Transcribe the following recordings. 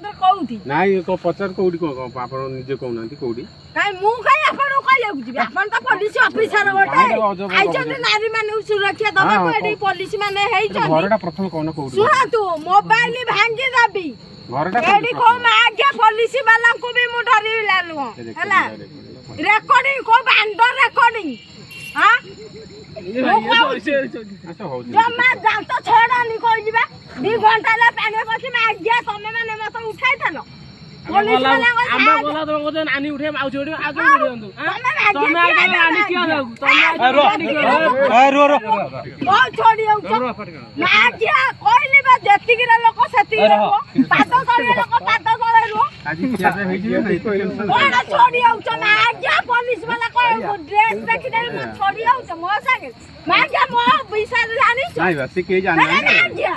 मते कहउथि नाही को पचार कोडी को आपण निजे कहउनांती कोडी काई मु काई आपण कहले बुझिबे आपण त पुलिस ऑफिसर बोटे आइचन नारी माने सुरक्षा दबा को एडी पुलिस माने हेइचन घरटा प्रथम कोन कोडी सुना तू मोबाइल भांगी दबी घरटा एडी को आगे पुलिस वाला को भी मु डरी लालु हला रिकॉर्डिंग को बांडर रिकॉर्डिंग हां जम्मा जांत छोड़ा नि कोइ जिबा 2 घंटा ला पानी पसी में आज्ञा तमे माने मत उठाइ थलो पुलिस वाला आंबा बोला तो को आनी उठे आउ छोडी आगे उठेंदु तमे आगे आनी किया जाऊ तमे रो रो ओ छोडी आउ ना क्या कोइली बा जेति गिरा लोक सेति रो पातो करे लोक पातो करे रो आज क्या से हेजी नहीं कोई टेंशन ओना छोडी आउ ना आज्ञा पुलिस वाला को ड्रेस देखि दे मु छोडी आउ मो संगे मैं क्या मो पैसा जानी नहीं बस के जानी आज्ञा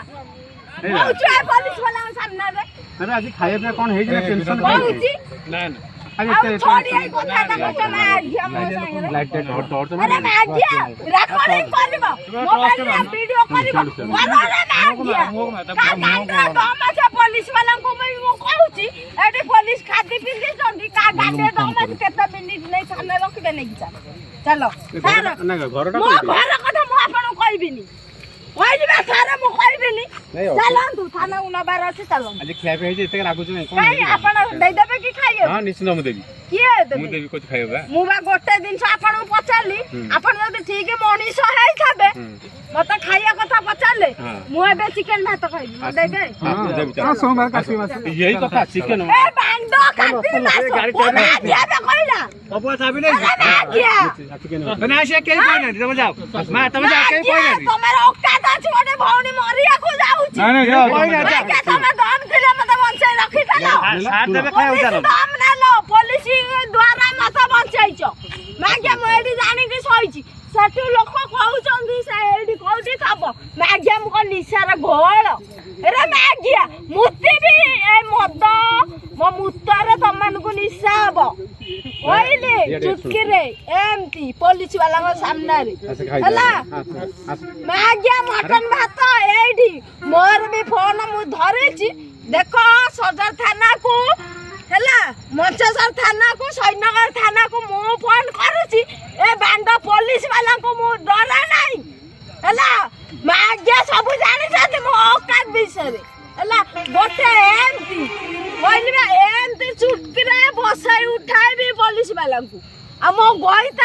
ओ छे पुलिस वाला सामने रे अरे आज खाए पे कोन हेजी टेंशन ना ना अरे छोड़ी आई कोठा का को मैं आज्ञा मो संगे लाइट टॉर्च अरे मैं आज्ञा रिकॉर्डिंग करबो मोबाइल में वीडियो करबो अरे मैं आज्ञा का पुलिस वाला को मैं कहूची एडी पुलिस खादी पिंदी चंदी का गाडे दमा केते मिनिट नै सामने रखबे नै कि चलो सर ना घरटा मो घर कथा मो आपन कहबिनी कहबिबे सर मो कहबिनी चलो तू थाना उना बार अछि चलो आज खाए पे हेजी एते लागु छै कोन काई आपन दे देबे कि खाइए हां निश्चित हम देबी किए देबे मु देबी कुछ खाइबा मु बा गोटे दिन से आपन पचाली आपन जदी ठीक मनीष है खाबे मते खाइया कथा पचाले मु एबे चिकन भात खाइबी म देबे हां देबी हां सोमवार काटी मास यही कथा चिकन ए बांडो काटी मास गाड़ी आबे कइला अब साबी नै आज्ञा चिकन ना से के कोइ नै तमे जाओ मा तमे जा के कोइ नै तमर औकात अछि ओने भौनी मरिया को जाउछि ना ना जाओ कोइ नै आज्ञा तमे दम किलो मते बंचाई रखि देलो साथ देबे खाय उतारो दम ना लो पुलिस द्वारा मते बंचाइछो माग्या म एडी जानि कि सहिछि सटु लोक कहउचंदी से एडी कोठी खाबो माग्या म को निसार घोळ रे माग्या मुत्ती भी ए मद मो मुत्तारे तमन को निसाबो ओइले चुटकी रे एमती पुलिस वाला को सामने रे हला माग्या मटन भात एडी मोर भी फोन मु धरेछि देखो सदर थाना को हला मंचसर थाना को सैनगर थाना को मु फोन करूछि ए बांडा पुलिस वाला को मु डरा नाही हला माग्या सब जानि छथि मो औकात विषय हला गोटे एमती बोलबे एमती चुटकी रे बसाई उठाई भी पुलिस वाला को आ मो गई